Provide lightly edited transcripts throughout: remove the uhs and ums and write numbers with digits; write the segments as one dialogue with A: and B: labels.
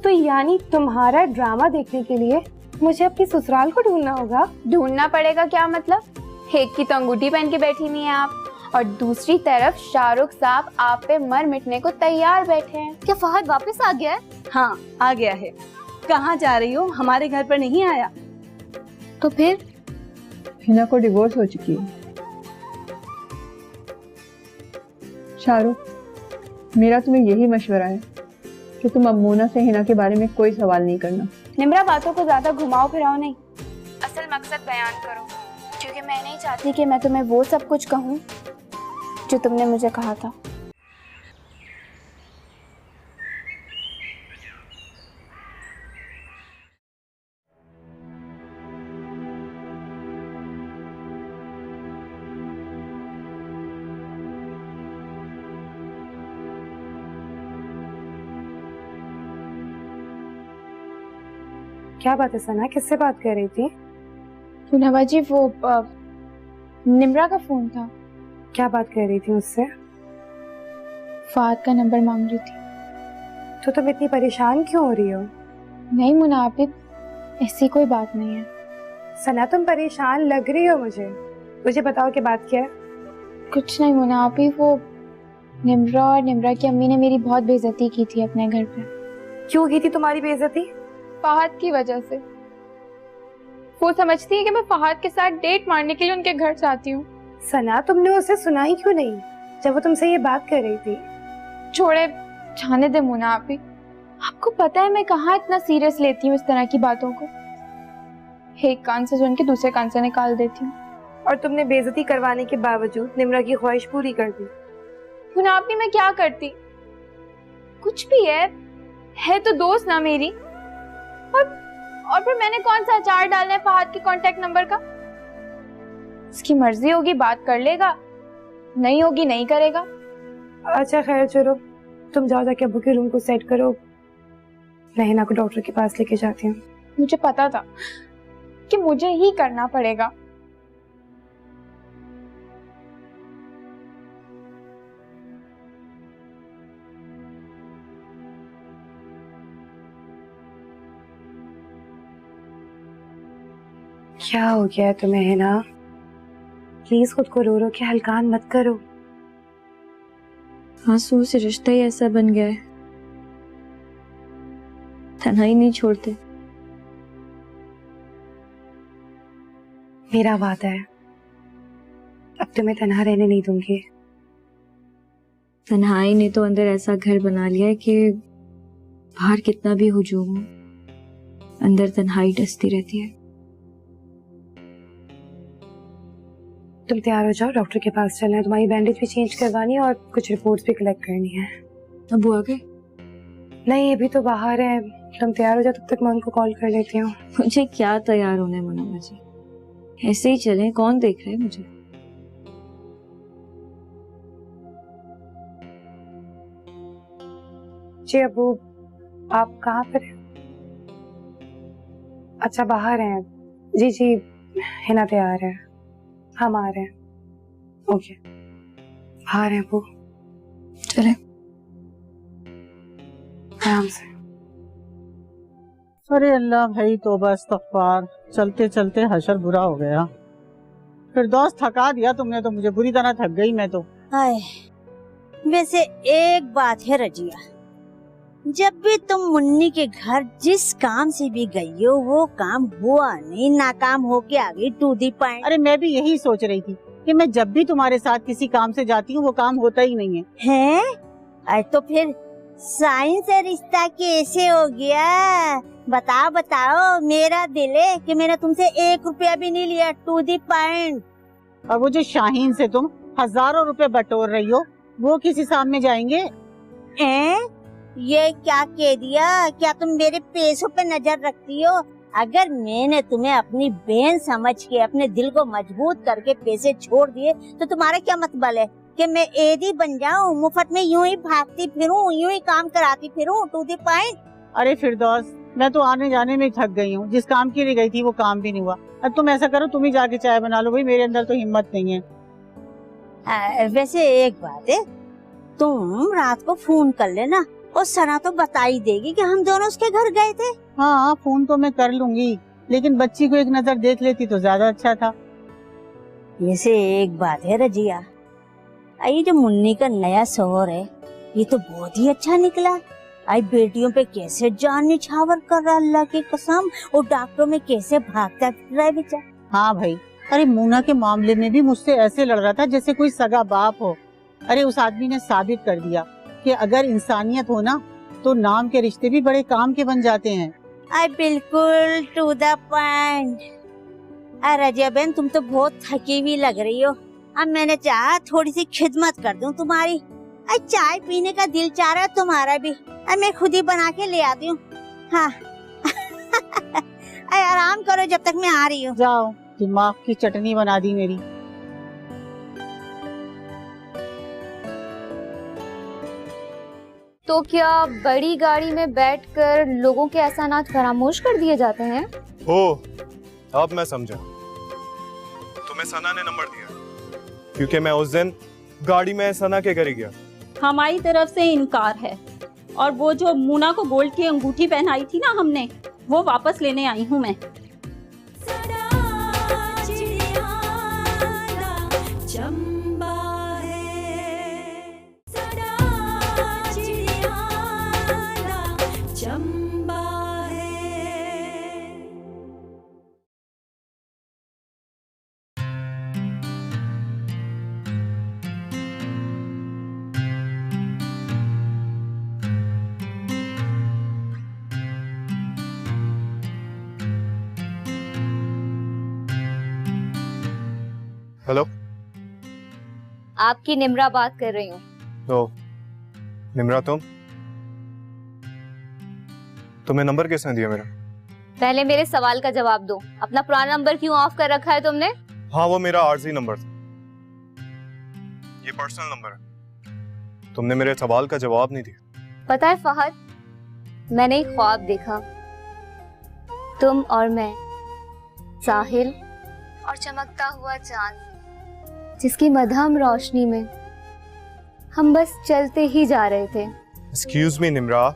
A: तो यानी तुम्हारा ड्रामा देखने के लिए मुझे अपनी ससुराल को ढूंढना होगा?
B: ढूंढना पड़ेगा क्या मतलब? एक की तो अंगूठी पहन के बैठी हुई हैं आप, और दूसरी तरफ शाहरुख साहब आप पे मर मिटने को तैयार बैठे हैं।
C: क्या फहद वापस आ गया है?
D: हाँ आ गया है। कहाँ जा रही हो? हमारे घर पर नहीं आया?
C: तो फिर
E: हिना को डिवोर्स हो चुकी है। शाहरुख, मेरा तुम्हें यही मशवरा है कि तुम अम्मोना से हिना के बारे में कोई सवाल नहीं करना।
B: निम्रा, बातों को ज्यादा घुमाओ फिराओ नहीं, असल मकसद बयान करो, क्योंकि मैं नहीं चाहती कि मैं तुम्हें वो सब कुछ कहूँ जो तुमने मुझे कहा था।
A: क्या बात है सना, किससे बात कर रही थी?
B: नवा जी, वो निम्रा का फोन था।
A: क्या बात कर रही थी उससे?
B: फहद का नंबर मांग रही थी।
A: तो तुम इतनी परेशान क्यों हो रही हो?
B: नहीं मुनाफिक, ऐसी कोई बात नहीं है।
A: सना, तुम परेशान लग रही हो मुझे बताओ कि बात क्या है?
B: कुछ नहीं मुनाफिक, वो निम्रा और निम्रा की अम्मी ने मेरी बहुत बेइज्जती की थी अपने घर पे।
A: क्यों की थी तुम्हारी बेइज्जती?
B: फहद की वजह से। वो समझती है कि मैं फहद के साथ डेट मारने के लिए उनके घर जाती हूँ।
A: सना, तुमने उसे सुना ही क्यों नहीं जब वो तुमसे ये बात कर रही थी?
B: छोड़े, जाने दे मुना। आपको पता है मैं कहाँ इतना सीरियस लेती हूँ इस तरह की बातों को। एक कान से सुन के दूसरे कान से निकाल देती हूँ।
A: और तुमने बेइज्जती करवाने के बावजूद निम्रा की ख्वाहिश पूरी कर दी।
B: मुना, मैं क्या करती? कुछ भी है तो दोस्त ना मेरी। और फिर मैंने कौन सा अचार डालना है फहद के कांटेक्ट नंबर का? उसकी मर्जी होगी बात कर लेगा, नहीं होगी नहीं करेगा।
A: अच्छा खैर, चलो तुम जाओ, जाके अब्बू के रूम को सेट करो। मैं हिना को डॉक्टर के पास लेके जाती हूँ।
B: मुझे पता था कि मुझे ही करना पड़ेगा।
A: क्या हो गया है तुम्हें हिना? प्लीज खुद को रो रो के हल्कान मत करो।
F: आंसू से रिश्ता ही ऐसा बन गया है, तन्हाई नहीं छोड़ते।
A: मेरा वादा है, अब तुम्हें तन्हा रहने नहीं दूंगी।
F: तन्हाई ने तो अंदर ऐसा घर बना लिया है कि बाहर कितना भी हुजूम हो, अंदर तन्हाई डसती रहती है।
A: तुम तैयार हो जाओ, डॉक्टर के पास चलना है। तुम्हारी बैंडेज भी चेंज करवानी है और कुछ रिपोर्ट्स भी कलेक्ट करनी है।
F: अबू आ गए?
A: नहीं, अभी तो बाहर है। तुम तैयार हो जाओ, तब तक मैं उनको कॉल कर लेती हूँ।
F: मुझे क्या तैयार होना है मुनव्वर जी, ऐसे ही चलें, कौन देख रहा है मुझे?
A: जी अबू, आप कहाँ पर हैं? अच्छा, बाहर हैं। जी जी, हिना तैयार है, हम आ रहे हैं। ओके, बाहर हैं अबू।
F: चले
A: आराम से।
G: अरे अल्लाह भाई, तौबा इस्तग़फ़ार। चलते चलते हशर बुरा हो गया। फिर दोस्त थका दिया तुमने तो, मुझे बुरी तरह थक गई मैं तो।
C: हाय, वैसे एक बात है रजिया, जब भी तुम मुन्नी के घर जिस काम से भी गई हो वो काम हुआ नहीं, नाकाम होके आ गई टू दी पॉइंट।
G: अरे मैं भी यही सोच रही थी कि मैं जब भी तुम्हारे साथ किसी काम से जाती हूँ वो काम होता ही नहीं है।
C: हैं? अरे तो फिर साइंस से रिश्ता कैसे हो गया? बताओ बताओ, मेरा दिल है कि मैंने तुमसे 1 रुपया भी नहीं लिया, टू दी पॉइंट।
G: और वो जो शाहीन से तुम हजारों रुपए बटोर रही हो, वो किस हिसाब में जाएंगे?
C: ये क्या कह दिया? क्या तुम मेरे पैसों पे नजर रखती हो? अगर मैंने तुम्हें अपनी बहन समझ के अपने दिल को मजबूत करके पैसे छोड़ दिए तो तुम्हारा क्या मतलब है कि मैं एदी बन जाऊं, मुफ्त में यूं ही भागती फिरूं, यूं ही काम कराती फिरूं, टू द पॉइंट?
G: अरे फिरदौस, मैं तो आने जाने में थक गई हूँ। जिस काम के लिए गई थी वो काम भी नहीं हुआ। अब तुम ऐसा करो, तुम ही जाके चाय बना लो भाई, मेरे अंदर तो हिम्मत नहीं है।
C: वैसे एक बात है, तुम रात को फोन कर लेना, और सना तो बता ही देगी कि हम दोनों उसके घर गए थे।
G: हाँ फोन तो मैं कर लूंगी, लेकिन बच्ची को एक नजर देख लेती तो ज्यादा अच्छा था।
C: वैसे एक बात है रजिया, ये जो मुन्नी का नया शौहर है ये तो बहुत ही अच्छा निकला। आई बेटियों पे कैसे जान निछावर कर रहा, अल्लाह की कसम, और डॉक्टरों में कैसे भागता फिर रहा है बेचारा।
G: हाँ भाई, अरे मोना के मामले में भी मुझसे ऐसे लड़ रहा था जैसे कोई सगा बाप हो। अरे उस आदमी ने साबित कर दिया कि अगर इंसानियत हो ना तो नाम के रिश्ते भी बड़े काम के बन जाते हैं।
C: आई बिल्कुल टू द पॉइंट। रजिया बहन तुम तो बहुत थकी हुई लग रही हो, अब मैंने चाहा थोड़ी सी खिदमत कर दूं तुम्हारी। चाय पीने का दिल चाह रहा है तुम्हारा भी, मैं खुद ही बना के ले आती हूँ। हाँ आराम करो जब तक मैं आ रही हूँ।
G: जाओ, दिमाग की चटनी बना दी मेरी।
B: तो क्या बड़ी गाड़ी में बैठकर लोगों के एहसानात फरामोश कर दिए जाते हैं?
H: ओह, अब मैं समझा। तुम्हें सना ने नंबर दिया क्योंकि मैं उस दिन गाड़ी में सना के घर ही गया।
D: हमारी तरफ से इनकार है, और वो जो मुना को गोल्ड की अंगूठी पहनाई थी ना हमने, वो वापस लेने आई हूँ मैं।
H: हेलो,
B: आपकी निम्रा बात कर रही हूँ।
H: तो निम्रा तुम्हें नंबर किसने दिया मेरा?
B: पहले मेरे सवाल का जवाब दो, अपना पुराना नंबर क्यों ऑफ कर रखा है तुमने?
H: हाँ, वो मेरा आरजी नंबर था, ये पर्सनल नंबर है। तुमने मेरे सवाल का जवाब नहीं दिया।
B: पता है फहद, मैंने एक ख्वाब देखा, तुम और मैं, साहिल और चमकता हुआ चांद, जिसकी मध्यम रोशनी में हम बस चलते ही जा रहे थे।
H: एक्सक्यूज मी निम्रा,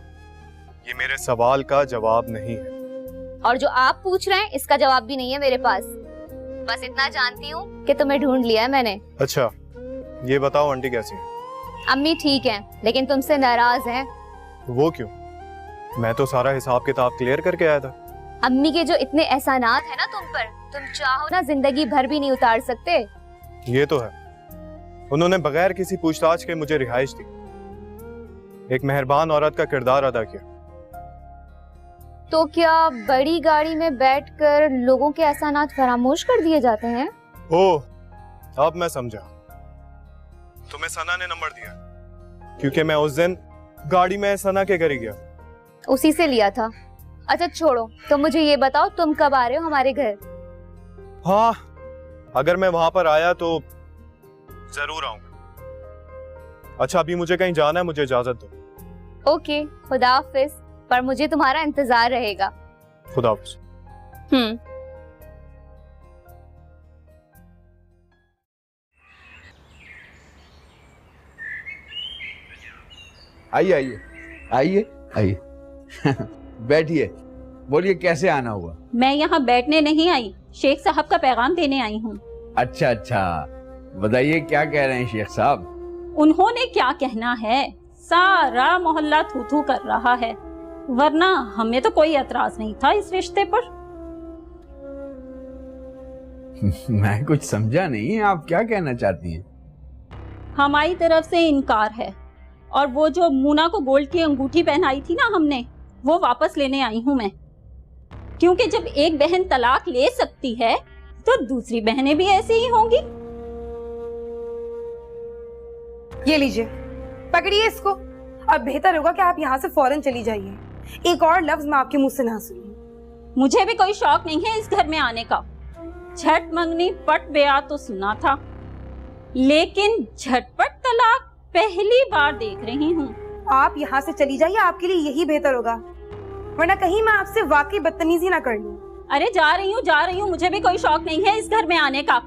H: ये मेरे सवाल का जवाब नहीं है।
B: और जो आप पूछ रहे हैं इसका जवाब भी नहीं है मेरे पास। बस इतना जानती हूँ कि तुम्हें ढूंढ लिया है मैंने।
H: अच्छा, ये बताओ आंटी कैसी है?
B: अम्मी ठीक हैं, लेकिन तुमसे नाराज हैं।
H: वो क्यों? मैं तो सारा हिसाब किताब क्लियर करके आया था।
B: अम्मी के जो इतने एहसानात है ना तुम पर, तुम चाहो ना जिंदगी भर भी नहीं उतार सकते।
H: ये तो है, उन्होंने बगैर किसी पूछताछ के मुझे रिहाइश दी, एक मेहरबान औरत का किरदार अदा किया।
B: तो क्या बड़ी गाड़ी में बैठकर लोगों के एहसानात फरामोश कर दिए जाते हैं?
H: ओह, अब मैं समझा। तुम्हें सना ने नंबर दिया क्योंकि मैं उस दिन गाड़ी में सना के घर ही गया।
B: उसी से लिया था। अच्छा छोड़ो, तो मुझे ये बताओ तुम कब आ रहे हो हमारे घर?
H: हाँ, अगर मैं वहां पर आया तो जरूर आऊंगा। अच्छा, अभी मुझे कहीं जाना है, मुझे इजाजत दो।
B: ओके, खुदा हाफिज, पर मुझे तुम्हारा इंतजार रहेगा।
H: खुदा हाफिज।
I: आइए आइए आइए आइए बैठिए, बोलिए कैसे आना हुआ?
D: मैं यहाँ बैठने नहीं आई, शेख साहब का पैगाम देने आई हूँ।
I: अच्छा अच्छा, बताइए क्या कह रहे हैं शेख साहब?
D: उन्होंने क्या कहना है, सारा मोहल्ला थू थू कर रहा है, वरना हमें तो कोई एतराज नहीं था इस रिश्ते पर।
I: मैं कुछ समझा नहीं, आप क्या कहना चाहती हैं?
D: हमारी तरफ से इनकार है, और वो जो मुना को गोल्ड की अंगूठी पहनाई थी ना हमने, वो वापस लेने आई हूँ मैं। क्योंकि जब एक बहन तलाक ले सकती है तो दूसरी बहनें भी ऐसी ही होंगी।
A: ये लीजिए, पकड़िए इसको। अब बेहतर होगा कि आप यहाँ से फौरन चली जाइए, एक और लफ्ज मैं आपके मुंह से ना सुनूं।
D: मुझे भी कोई शौक नहीं है इस घर में आने का। झट मंगनी पट ब्याह तो सुना था, लेकिन झटपट तलाक पहली बार देख रही हूँ।
A: आप यहाँ से चली जाइए, आपके लिए यही बेहतर होगा, वरना कहीं मैं आपसे वाकई बदतमीजी ना कर लूं।
D: अरे जा रही हूँ, मुझे भी कोई शौक नहीं है इस घर में आने का।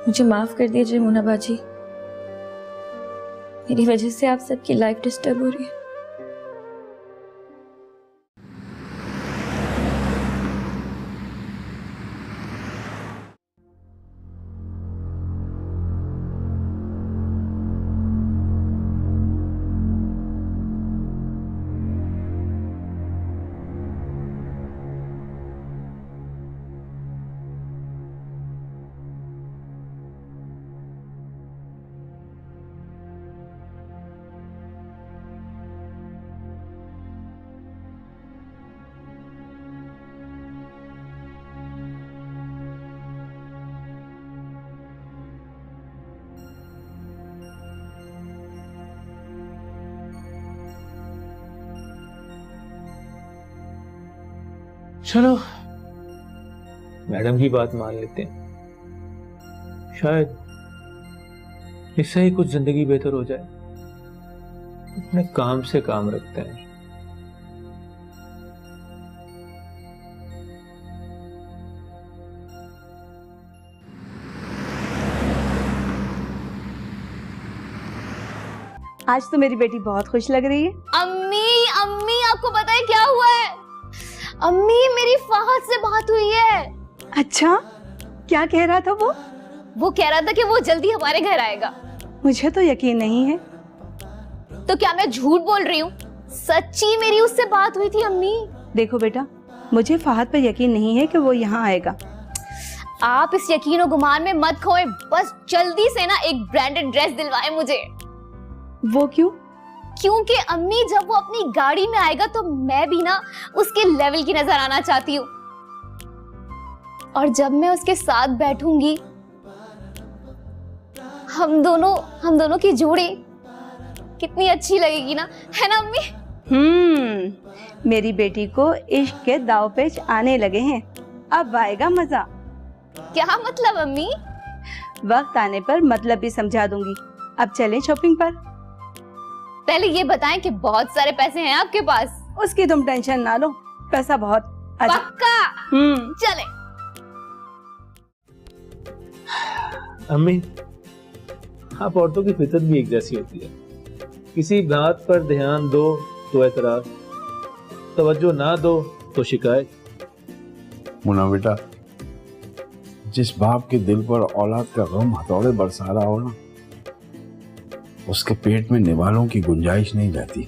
F: मुझे माफ कर दीजिए मोना बाजी, मेरी वजह से आप सबकी लाइफ डिस्टर्ब हो रही है।
J: चलो मैडम की बात मान लेते हैं, शायद इससे ही कुछ जिंदगी बेहतर हो जाए। अपने काम से काम रखते हैं।
A: आज तो मेरी बेटी बहुत खुश लग रही है।
B: अम्मी अम्मी आपको पता है क्या हुआ है? अम्मी मेरी फहद से बात हुई है।
A: अच्छा, क्या कह रहा था वो?
B: वो कह रहा था कि वो जल्दी हमारे घर आएगा।
A: मुझे तो यकीन नहीं है।
B: तो क्या मैं झूठ बोल रही हूँ? सच्ची मेरी उससे बात हुई थी अम्मी।
A: देखो बेटा, मुझे फहद पर यकीन नहीं है कि वो यहाँ आएगा।
B: आप इस यकीन और गुमान में मत खोएं, बस जल्दी से ना एक ब्रांडेड ड्रेस दिलवाएं मुझे।
A: वो क्यों?
B: क्योंकि अम्मी जब वो अपनी गाड़ी में आएगा तो मैं भी ना उसके लेवल की नजर आना चाहती हूँ। और जब मैं उसके साथ बैठूंगी, हम दोनों की जोड़ी कितनी अच्छी लगेगी ना, है ना अम्मी?
A: मेरी बेटी को इश्क के दाव पेच आने लगे हैं, अब आएगा मजा।
B: क्या मतलब अम्मी?
A: वक्त आने पर मतलब भी समझा दूंगी। अब चलें शॉपिंग पर।
B: पहले ये बताएं कि बहुत सारे पैसे हैं आपके पास?
A: उसकी तुम टेंशन ना लो, पैसा बहुत।
B: पक्का? चले।
J: अम्मी, आप औरतों की फितरत भी एक जैसी होती है। किसी बात पर ध्यान दो तो एतराज, तवज्जो ना दो तो शिकायत।
I: मुन्ना बेटा, जिस बाप के दिल पर औलाद का गम हथौड़े बरसा रहा हो ना, उसके पेट में निवालों की गुंजाइश नहीं रहती।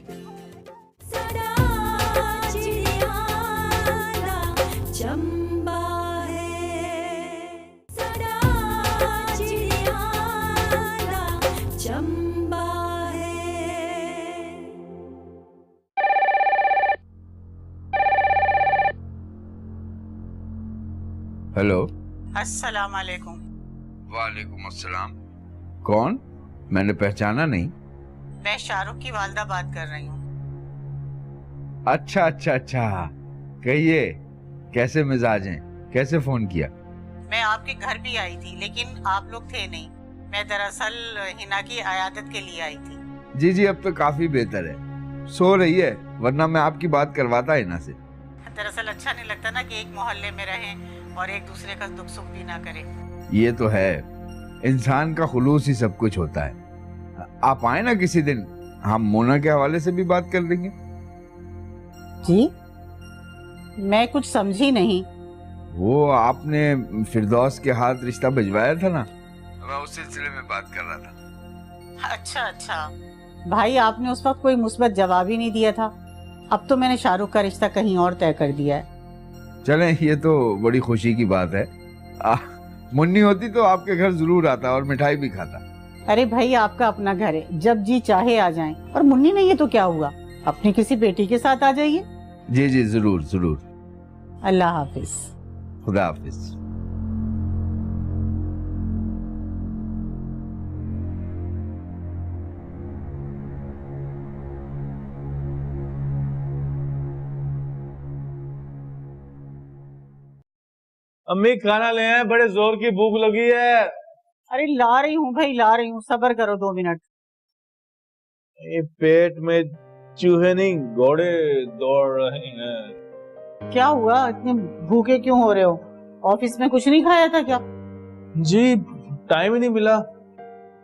I: हेलो,
G: अस्सलाम वालेकुम।
I: वालेकुम अस्सलाम। कौन? मैंने पहचाना नहीं।
G: मैं शाहरुख की वालदा बात कर रही हूँ।
I: अच्छा अच्छा अच्छा, कहिए कैसे मिजाज हैं? कैसे फोन किया?
G: मैं आपके घर भी आई थी लेकिन आप लोग थे नहीं। मैं दरअसल हिना की अयादत के लिए आई थी।
I: जी जी, अब तो काफी बेहतर है, सो रही है, वरना मैं आपकी बात करवाता हिना से।
G: दरअसल अच्छा नहीं लगता ना कि एक मोहल्ले में रहें और एक दूसरे का दुख सुख भी ना करें।
I: ये तो है, इंसान का खुलूस ही सब कुछ होता है। आप आए ना किसी दिन, हम मोना के हवाले से भी बात कर लेंगे।
G: जी, मैं कुछ समझी नहीं।
I: वो आपने फिरदौस के हाथ रिश्ता भिजवाया था ना, मैं उस सिलसिले में बात कर रहा था।
G: अच्छा अच्छा, भाई आपने उस वक्त कोई मुस्बत जवाब ही नहीं दिया था। अब तो मैंने शाहरुख का रिश्ता कहीं और तय कर दिया है।
I: चलें, ये तो बड़ी खुशी की बात है। मुन्नी होती तो आपके घर जरूर आता और मिठाई भी खाता।
G: अरे भाई, आपका अपना घर है, जब जी चाहे आ जाएं। और मुन्नी नहीं है तो क्या हुआ, अपनी किसी बेटी के साथ आ जाइए।
I: जी जी, जरूर जरूर।
G: अल्लाह हाफिज।
I: खुदा हाफिज।
J: अम्मी खाना ले आए, बड़े जोर की भूख लगी है।
G: अरे ला रही हूँ भाई, ला रही हूँ, सब्र करो 2 मिनट।
J: पेट में चूहे नहीं घोड़े दौड़ रहे हैं।
G: क्या हुआ, इतने भूखे क्यों हो रहे हो? ऑफिस में कुछ नहीं खाया था क्या?
J: जी, टाइम ही नहीं मिला।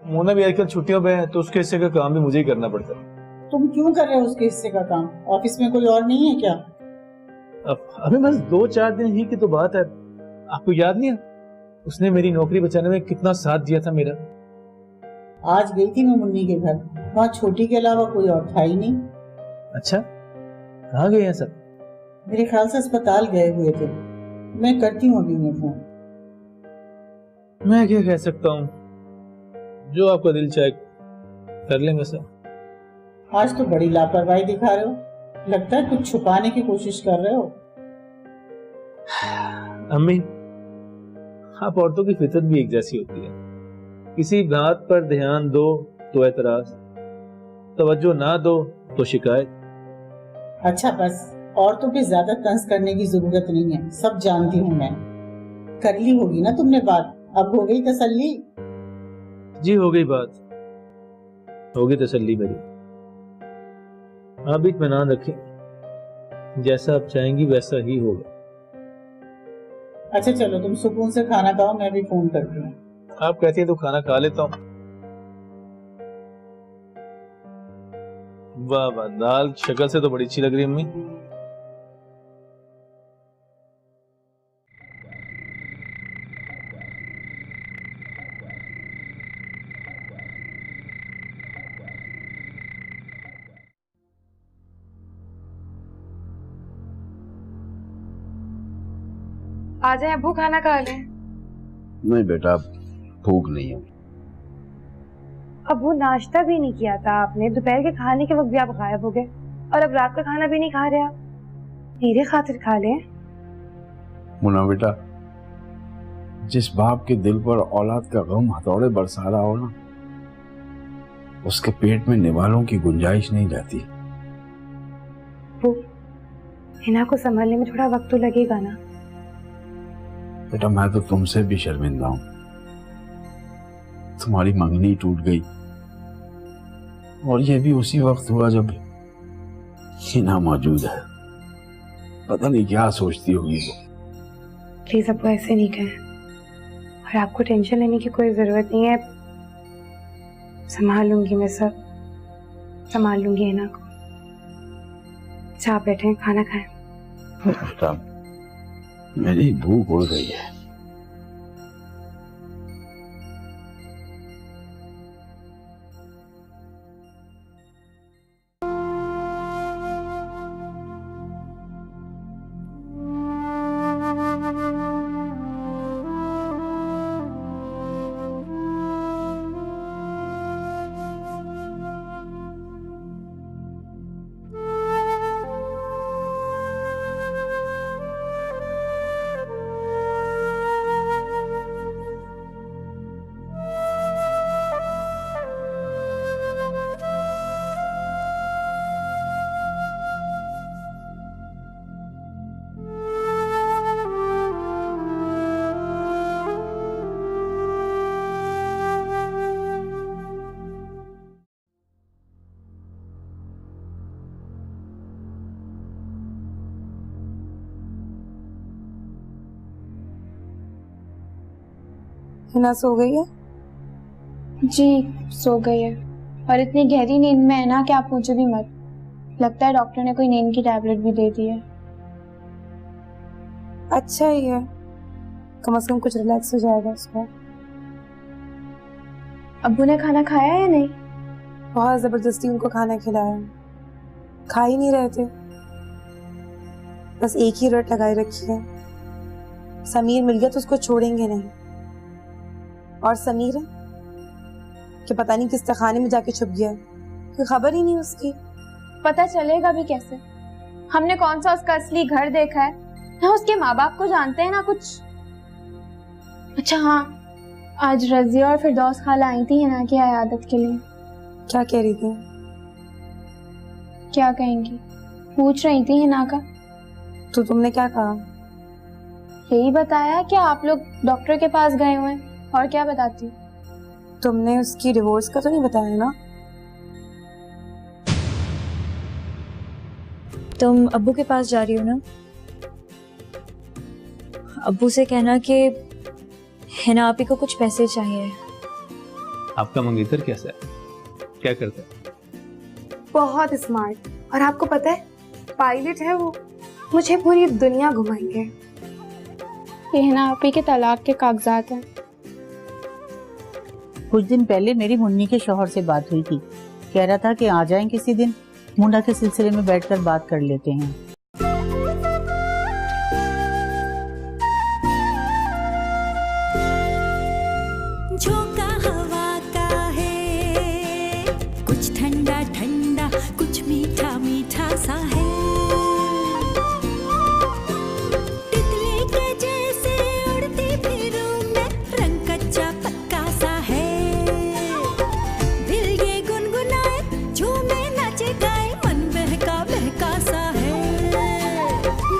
J: मोना भी आजकल छुट्टियों पे है तो उसके हिस्से का काम भी मुझे ही करना पड़ता है।
G: तुम क्यों कर रहे हो उसके हिस्से का काम? ऑफिस में कोई और नहीं है क्या?
J: अभी बस 2-4 दिन ही की तो बात है। आपको याद नहीं है उसने मेरी नौकरी बचाने में कितना साथ दिया था मेरा?
G: आज गई थी मैं मुन्नी के घर, वहाँ छोटी के अलावा कोई और था ही नहीं।
J: अच्छा, कहाँ गए हैं सब?
G: मेरे ख्याल से अस्पताल गए हुए थे। मैं करती हूँ अभी उन्हें फोन।
J: मैं क्या कह सकता हूँ, जो आपका दिल चाहे कर लेंगे सर।
G: आज तो बड़ी लापरवाही दिखा रहे हो, लगता है कुछ छुपाने की कोशिश कर रहे हो।
J: अम्मी, आप औरतों की फितरत भी एक जैसी होती है। किसी बात पर ध्यान दो तो एतराज, तवज्जो ना दो तो शिकायत।
G: अच्छा बस, औरतों पे ज्यादा तंज करने की जरूरत नहीं है, सब जानती हूँ मैं। कर ली होगी ना तुमने बात, अब हो गई तसल्ली?
J: जी हो गई बात, हो गई तसल्ली मेरी। आप भी इत्मीनान रखें, जैसा आप चाहेंगी वैसा ही होगा।
G: अच्छा चलो तुम सुकून से खाना खाओ, मैं भी फोन करती हूँ।
J: आप कहती हैं तो खाना खा लेता हूँ। वाह वाह, दाल शक्ल से तो बड़ी अच्छी लग रही है अम्मी।
A: आ जाए अब्बू, खाना खा लें।
I: नहीं बेटा, भूख नहीं है।
A: अब्बू नाश्ता भी नहीं किया था आपने, दोपहर के खाने के वक्त भी आप गायब हो गए, और अब रात का खाना भी नहीं खा रहे आप। मेरे खातिर खा लें।
I: मुन्ना बेटा, जिस बाप के दिल पर औलाद का गम हथौड़े बरसा रहा हो ना, उसके पेट में निवालों की गुंजाइश नहीं रहती।
A: अब्बू, हिना को संभालने में थोड़ा वक्त तो लगेगा ना।
I: बेटा मैं तो तुमसे भी शर्मिंदा हूं। तुम्हारी मंगनी टूट गई, और ये भी उसी वक्त हुआ जब हिना मौजूद है। पता नहीं क्या सोचती होगी वो।
A: प्लीज आपको ऐसे नहीं कहें, और आपको टेंशन लेने की कोई जरूरत नहीं है। संभाल लूंगी मैं, सब संभाल लूंगी हिना को। अच्छा आप बैठे, खाना खाएं।
I: बेटा मेरी भूख उड़ गई है।
A: हिना सो गई है?
B: जी सो गई है, और इतनी गहरी नींद में है ना कि आप पूछो भी मत। लगता है डॉक्टर ने कोई नींद की टैबलेट भी दे दी है।
A: अच्छा ही है, कम से कम कुछ रिलैक्स हो जाएगा उसको।
B: अब्बू ने खाना खाया या नहीं?
A: बहुत जबरदस्ती उनको खाना खिलाया, खा ही नहीं रहे थे, बस एक ही रट लगाई रखी है। समीर मिल गया तो उसको छोड़ेंगे नहीं। और समीर है कि पता नहीं किस तखाने में जाके छुप गया है, कोई खबर ही नहीं उसकी।
B: पता चलेगा भी कैसे? हमने कौन सा उसका असली घर देखा है, ना उसके माँ बाप को जानते हैं ना कुछ। अच्छा हाँ, आज रजिया और फिरदौस खाला आई थी हिना की इयादत के लिए।
A: क्या कह रही थी?
B: क्या कहेंगी, पूछ रही थी हिना का।
A: तो तुमने क्या कहा?
B: यही बताया कि आप लोग डॉक्टर के पास गए हुए हैं, और क्या बताती।
A: तुमने उसकी डिवोर्स का तो नहीं बताया ना?
F: तुम अब्बू के पास जा रही हो ना? अब्बू से कहना कि हिना आपी को कुछ पैसे चाहिए।
J: आपका मंगेतर कैसा है, क्या करता है?
A: बहुत स्मार्ट, और आपको पता है पायलट है वो। मुझे पूरी दुनिया घुमाएंगे।
B: ये हिना आपी के तलाक के कागजात हैं।
G: कुछ दिन पहले मेरी मुन्नी के शौहर से बात हुई थी, कह रहा था कि आ जाएं किसी दिन, मुन्ना के सिलसिले में बैठकर बात कर लेते हैं।
K: झोंका हवा का है, कुछ ठंडा ठंडा कुछ मीठा मीठा सा है। तितली के जैसे उड़ती फिरूं मैं, रंग कच्चा पक्का सा है। दिल ये गुनगुनाए झूमे नाचे गाए, मन बहका बहका सा है।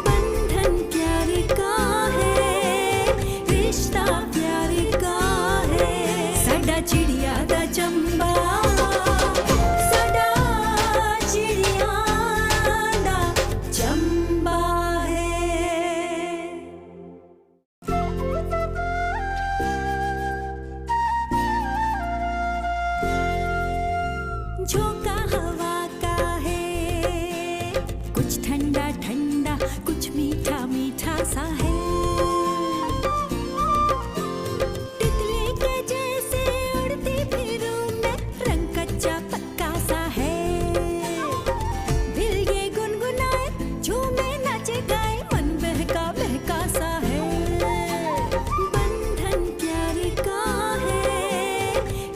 K: बंधन प्यार का है, रिश्ता प्यार का है। साडा चिड़िया दा चंबा, साडा चिड़िया दा चंबा है। झोंका हवा का है, कुछ ठंडा ठंडा कुछ मीठा मीठा सा है। तितली के जैसे उड़ती फिरूं मैं, रंग कच्चा पक्का सा है। दिल ये गुनगुनाए झूमे नाचे गाए, मन बहका बहका सा है। बंधन प्यार का है,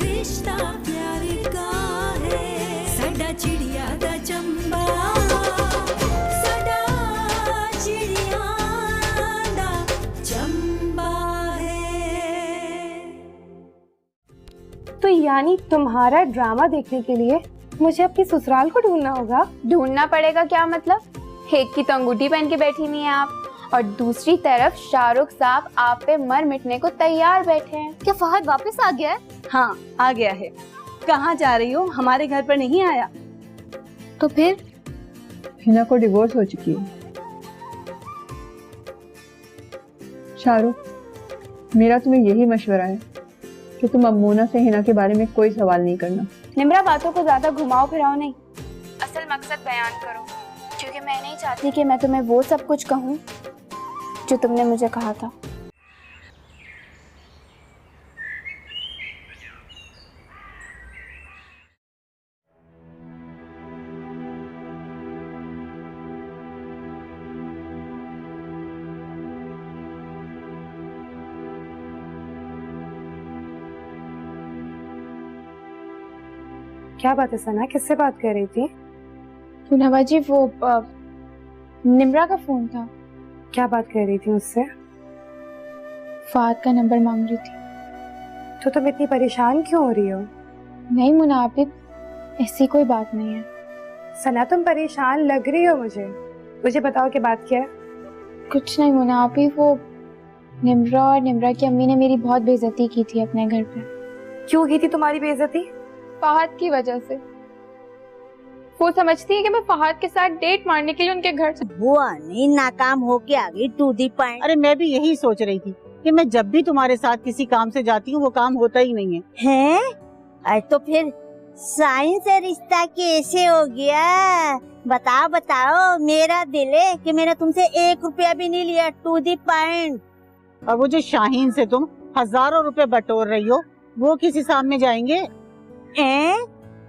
K: रिश्ता प्यार का है। साडा चिड़िया दा चंबा, साडा चिड़िया दा चंबा है।
A: तो यानी तुम्हारा ड्रामा देखने के लिए मुझे अपनी ससुराल को ढूंढना होगा।
B: ढूंढना पड़ेगा क्या मतलब? एक की तो अंगूठी पहन के बैठी नहीं है आप, और दूसरी तरफ शाहरुख साहब आप पे मर मिटने को तैयार बैठे हैं।
C: क्या फहद वापस आ गया है?
L: हाँ आ गया है। कहाँ जा रही हो, हमारे घर पर नहीं आया?
B: तो फिर
E: हिना को डिवोर्स हो चुकी है। शाहरुख, मेरा तुम्हें यही मशवरा है कि तुम अम्मोना से हिना के बारे में कोई सवाल नहीं करना।
B: निम्रा, बातों को ज्यादा घुमाओ फिराओ नहीं, असल मकसद बयान करो, क्योंकि मैं नहीं चाहती कि मैं तुम्हें वो सब कुछ कहूँ जो तुमने मुझे कहा था।
A: क्या बात है सना, किससे बात कर रही थी?
B: पुनवा जी, वो निम्रा का फोन था।
A: क्या बात कर रही थी उससे?
B: फहद का नंबर मांग रही थी।
A: तो तुम इतनी परेशान क्यों हो रही हो?
B: नहीं मुनाफिक, ऐसी कोई बात नहीं है।
A: सना तुम परेशान लग रही हो मुझे बताओ कि बात क्या है?
B: कुछ नहीं मुनाफिक, वो निम्रा और निम्रा की अम्मी ने मेरी बहुत बेइज्जती की थी अपने घर पे।
A: क्यों की थी तुम्हारी बेइज्जती?
B: फहद की वजह से। वो समझती है कि मैं फहद के साथ डेट मारने के लिए उनके घर से।
C: बुआ नहीं नाकाम होके आ गई टू दी पॉइंट।
G: अरे मैं भी यही सोच रही थी कि मैं जब भी तुम्हारे साथ किसी काम से जाती हूँ वो काम होता ही नहीं है।
C: हैं? अरे तो फिर साइन से रिश्ता कैसे हो गया? बताओ बताओ, मेरा दिल है कि मैंने तुमसे 1 रुपया भी नहीं लिया, टू दी पॉइंट।
G: और वो जो शाहीन से तुम हजारों रुपए बटोर रही हो, वो किस हिसाब में जाएंगे?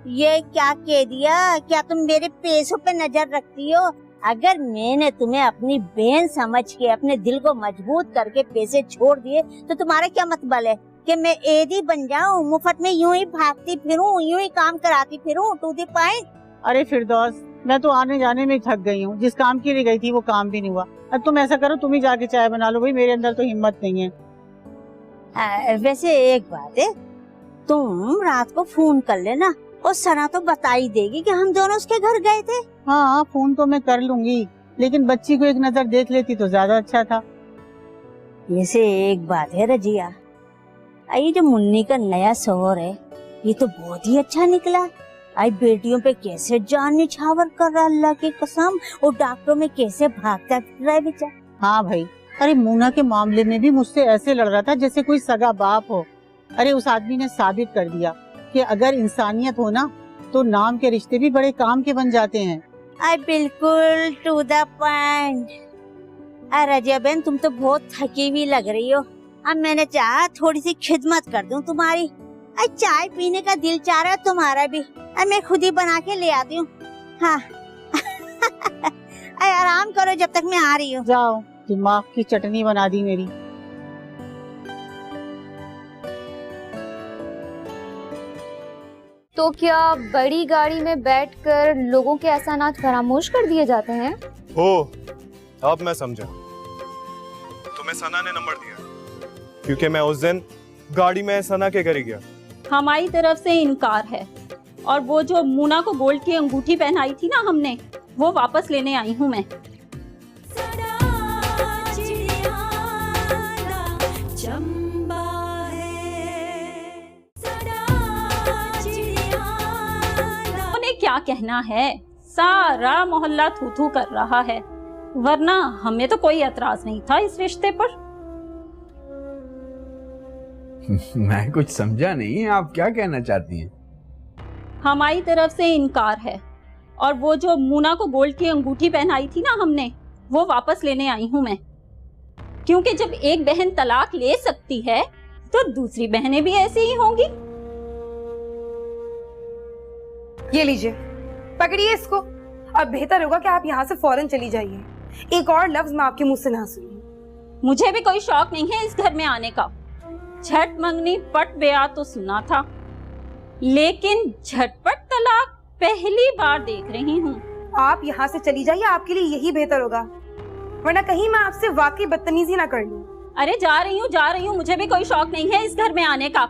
C: ये क्या कह दिया? क्या तुम मेरे पैसों पे नजर रखती हो? अगर मैंने तुम्हें अपनी बहन समझ के अपने दिल को मजबूत करके पैसे छोड़ दिए तो तुम्हारा क्या मतलब है कि मैं एदी बन जाऊं, मुफ्त में यूं ही भागती फिरूं, यूं ही काम कराती फिरूं, टू द पॉइंट?
G: अरे फिरदौस, मैं तो आने जाने में थक गई हूँ। जिस काम के लिए गई थी वो काम भी नहीं हुआ। अब तुम ऐसा करो, तुम ही जाके चाय बना लो भाई, मेरे अंदर तो हिम्मत नहीं है।
C: वैसे एक बात है, तुम रात को फोन कर लेना और सना तो बता ही देगी कि हम दोनों उसके घर गए थे।
G: हाँ फोन तो मैं कर लूंगी, लेकिन बच्ची को एक नजर देख लेती तो ज्यादा अच्छा था।
C: वैसे एक बात है रजिया, ये जो मुन्नी का नया शौहर है ये तो बहुत ही अच्छा निकला। आई बेटियों पे कैसे जान निछावर कर रहा, अल्लाह की कसम। और डॉक्टरों में कैसे भागता फिर रहा है बेचारा।
G: हाँ भाई, अरे मोना के मामले में भी मुझसे ऐसे लड़ रहा था जैसे कोई सगा बाप हो। अरे उस आदमी ने साबित कर दिया कि अगर इंसानियत हो ना तो नाम के रिश्ते भी बड़े काम के बन जाते हैं।
C: बिल्कुल टू द पॉइंट। अरे रजिया बहन, तुम तो बहुत थकी हुई लग रही हो। अब मैंने चाहा थोड़ी सी खिदमत कर दूं तुम्हारी। चाय पीने का दिल चाह रहा है तुम्हारा भी। मैं खुद ही बना के ले आती हूँ। हाँ आराम करो जब तक मैं आ रही हूँ।
G: जाओ, दिमाग की चटनी बना दी मेरी।
B: तो क्या बड़ी गाड़ी में बैठकर लोगों के एहसानात फरामोश कर दिए जाते हैं?
H: अब मैं समझा। तुम्हें सना ने नंबर दिया क्योंकि मैं उस दिन गाड़ी में सना के घर गया।
D: हमारी तरफ से इनकार है, और वो जो मुना को गोल्ड की अंगूठी पहनाई थी ना हमने, वो वापस लेने आई हूँ मैं। उन्हें क्या कहना है, सारा मोहल्ला थू थू कर रहा है, वरना हमें तो कोई एतराज नहीं था इस रिश्ते पर।
I: मैं कुछ समझा नहीं, आप क्या कहना चाहती हैं?
D: हमारी तरफ से इनकार है, और वो जो मुना को गोल्ड की अंगूठी पहनाई थी ना हमने, वो वापस लेने आई हूँ मैं। क्योंकि जब एक बहन तलाक ले सकती है तो दूसरी बहनें भी ऐसी ही होंगी।
A: ये लीजिए, पकड़िए इसको। अब बेहतर होगा कि आप यहाँ से फौरन चली जाइए। एक और लफ्ज मैं आपके मुंह से ना सुनूं।
D: मुझे भी कोई शौक नहीं है इस घर में आने का। झट मंगनी पट ब्याह तो सुना था, लेकिन झटपट तलाक पहली बार देख रही हूँ।
A: आप यहाँ से चली जाइए, आपके लिए यही बेहतर होगा, वरना कहीं मैं आपसे वाकई बदतमीजी ना कर लूं।
D: अरे जा रही हूँ, मुझे भी कोई शौक नहीं है इस घर में आने का।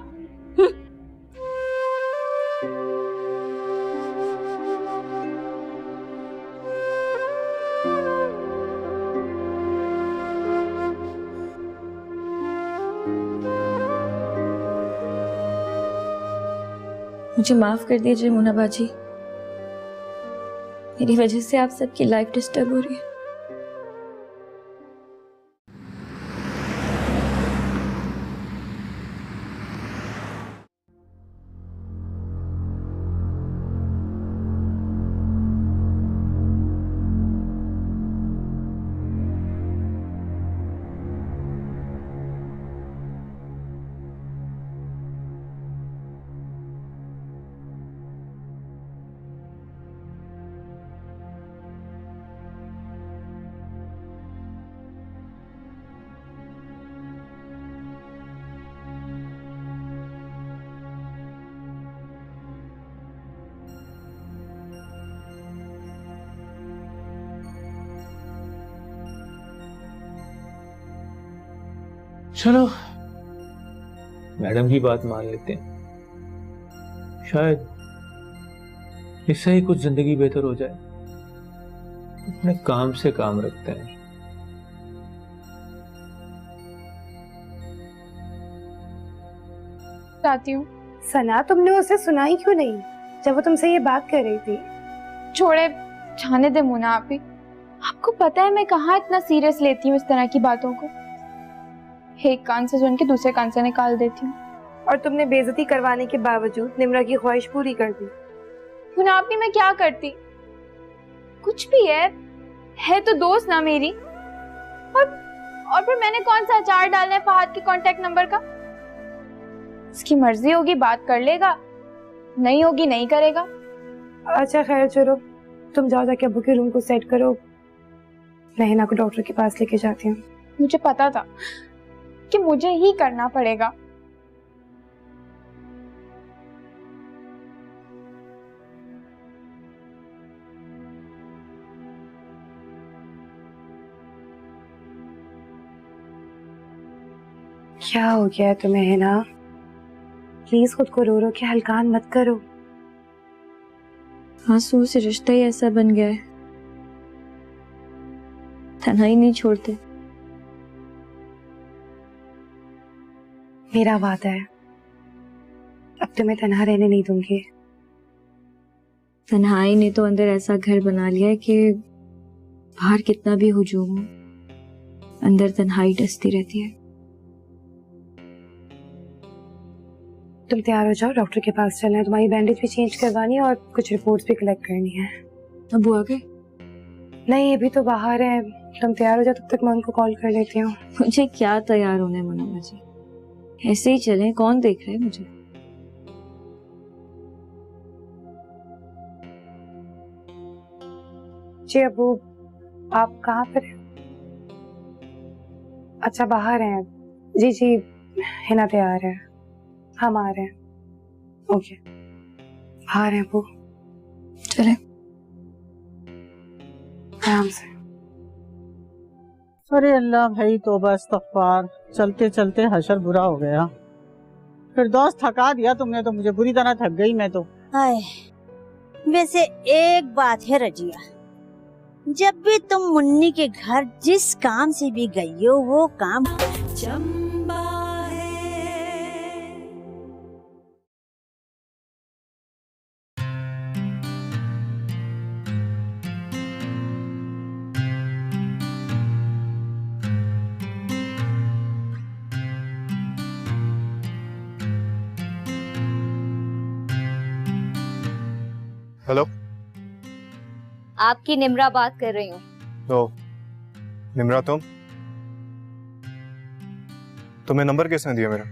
F: मुझे माफ कर दीजिए मोना बाजी, मेरी वजह से आप सबकी लाइफ डिस्टर्ब हो रही है।
J: चलो मैडम की बात मान लेते हैं, शायद इससे ही कुछ जिंदगी बेहतर हो जाए। अपने काम से काम रखते हैं।
B: चाहती हूँ।
A: सना, तुमने उसे सुना ही क्यों नहीं जब वो तुमसे ये बात कर रही थी?
B: छोड़े, जाने दे मुना आप ही। आपको पता है मैं कहाँ इतना सीरियस लेती हूँ इस तरह की बातों को। एक कान से सुन के दूसरे कान से निकाल देती हूँ।
A: और तुमने बेइज्जती करवाने के बावजूद निम्रा की ख्वाहिश पूरी कर दी।
B: मुना आप ही मैं क्या करती? कुछ भी है तो दोस्त ना मेरी। और फिर मैंने कौन सा अचार डालना है फहद के कांटेक्ट नंबर का? उसकी मर्जी होगी बात कर लेगा, नहीं होगी नहीं करेगा।
A: अच्छा खैर चलो, तुम जाओ जाके अब्बू के रूम को सेट करो, मैं हिना को डॉक्टर के पास लेके जाती हूँ।
B: मुझे पता था कि मुझे ही करना पड़ेगा।
A: क्या हो गया है तुम्हें हिना? प्लीज खुद को रो रो के हलकान मत करो।
F: आंसू से रिश्ता ही ऐसा बन गया है, तन्हाई नहीं छोड़ते।
A: मेरा वादा है अब तुम्हें तन्हा रहने नहीं दूंगी।
F: तन्हाई ने तो अंदर ऐसा घर बना लिया है कि बाहर कितना भी हुजूम हो, अंदर तन्हाई डसती रहती है।
A: तुम तैयार हो जाओ, डॉक्टर के पास चलना है, तुम्हारी बैंडेज भी चेंज करवानी है और कुछ रिपोर्ट्स भी कलेक्ट करनी है।
F: अबू आ गए?
A: नहीं, अभी तो बाहर है। तुम तैयार हो जाओ, तब तक मैं उनको कॉल कर लेती हूँ।
F: मुझे क्या तैयार होना है मुनव्वर जी, ऐसे ही चलें, कौन देख रहा है मुझे?
A: जी अबू, आप कहाँ पर हैं? अच्छा, बाहर हैं। जी जी, हिना तैयार है, हम आ रहे हैं। ओके, बाहर हैं अबू, चले आराम से।
G: अरे अल्लाह भाई, तौबा इस्तग़फ़ार, चलते चलते हशर बुरा हो गया। फिरदौस, थका दिया तुमने तो मुझे, बुरी तरह थक गई मैं तो।
C: हाय, वैसे एक बात है रजिया, जब भी तुम मुन्नी के घर जिस काम से भी गई हो वो काम
K: चंबा है।
H: हेलो,
M: आपकी निम्रा बात कर रही हूँ।
H: तो निम्रा, तुम्हें नंबर किसने दिया मेरा?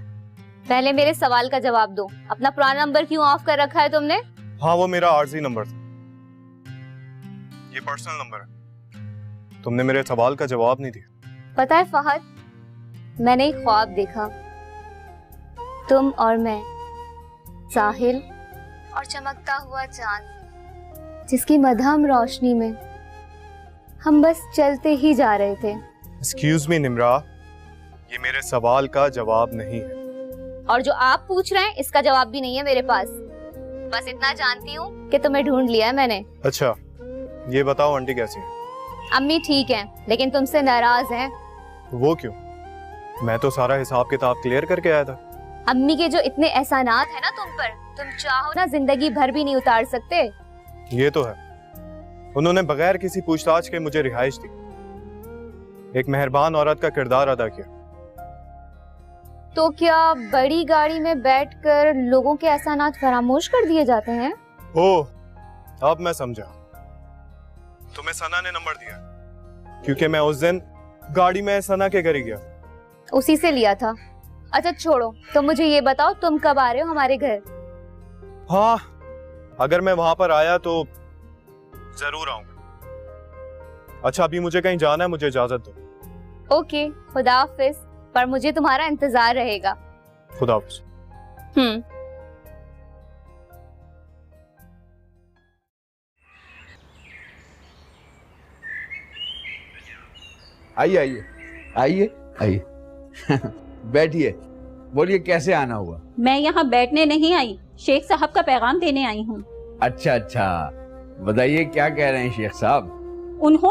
M: पहले मेरे सवाल का जवाब दो, अपना पुराना नंबर क्यों ऑफ कर रखा है तुमने?
H: हाँ, वो मेरा आरजी नंबर था, ये पर्सनल नंबर है। तुमने मेरे सवाल का जवाब नहीं दिया।
M: पता है फहद, मैंने एक ख्वाब देखा, तुम और मैं, साहिल और चमकता हुआ चांद, जिसकी मध्यम रोशनी में हम बस चलते ही जा रहे थे।
H: एक्सक्यूज मी निम्रा, ये मेरे सवाल का जवाब नहीं है।
M: और जो आप पूछ रहे हैं इसका जवाब भी नहीं है मेरे पास। बस इतना जानती हूँ कि तुम्हें ढूंढ लिया है मैंने।
H: अच्छा, ये बताओ आंटी कैसी है?
M: अम्मी ठीक है, लेकिन तुमसे नाराज हैं।
H: वो क्यों? मैं तो सारा हिसाब किताब क्लियर करके आया था।
M: अम्मी के जो इतने एहसानात है ना तुम पर, तुम चाहो ना जिंदगी भर भी नहीं उतार सकते।
H: ये तो है, उन्होंने बगैर किसी पूछताछ के मुझे रिहाइश दी, एक मेहरबान औरत का किरदार अदा किया।
M: तो क्या बड़ी गाड़ी में बैठकर लोगों के एहसानात फरामोश कर दिए जाते हैं?
H: ओह, अब मैं समझा, तुम्हें सना ने नंबर दिया क्योंकि मैं उस दिन गाड़ी में सना के घर ही गया।
M: उसी से लिया था। अच्छा छोड़ो, तो मुझे ये बताओ तुम कब आ रहे हो हमारे घर?
H: हाँ, अगर मैं वहां पर आया तो जरूर आऊंगा। अच्छा, अभी मुझे कहीं जाना है, मुझे इजाजत दो।
M: ओके, खुदा हाफिज, पर मुझे तुम्हारा इंतजार रहेगा।
H: खुदा हाफिज।
I: आइए आइए आइए आइए बैठिए, बोलिए कैसे आना हुआ?
D: मैं यहाँ बैठने नहीं आई, शेख साहब का पैगाम देने आई हूँ।
I: अच्छा अच्छा, बताइए क्या कह रहे हैं शेख साहब?
D: उन्होंने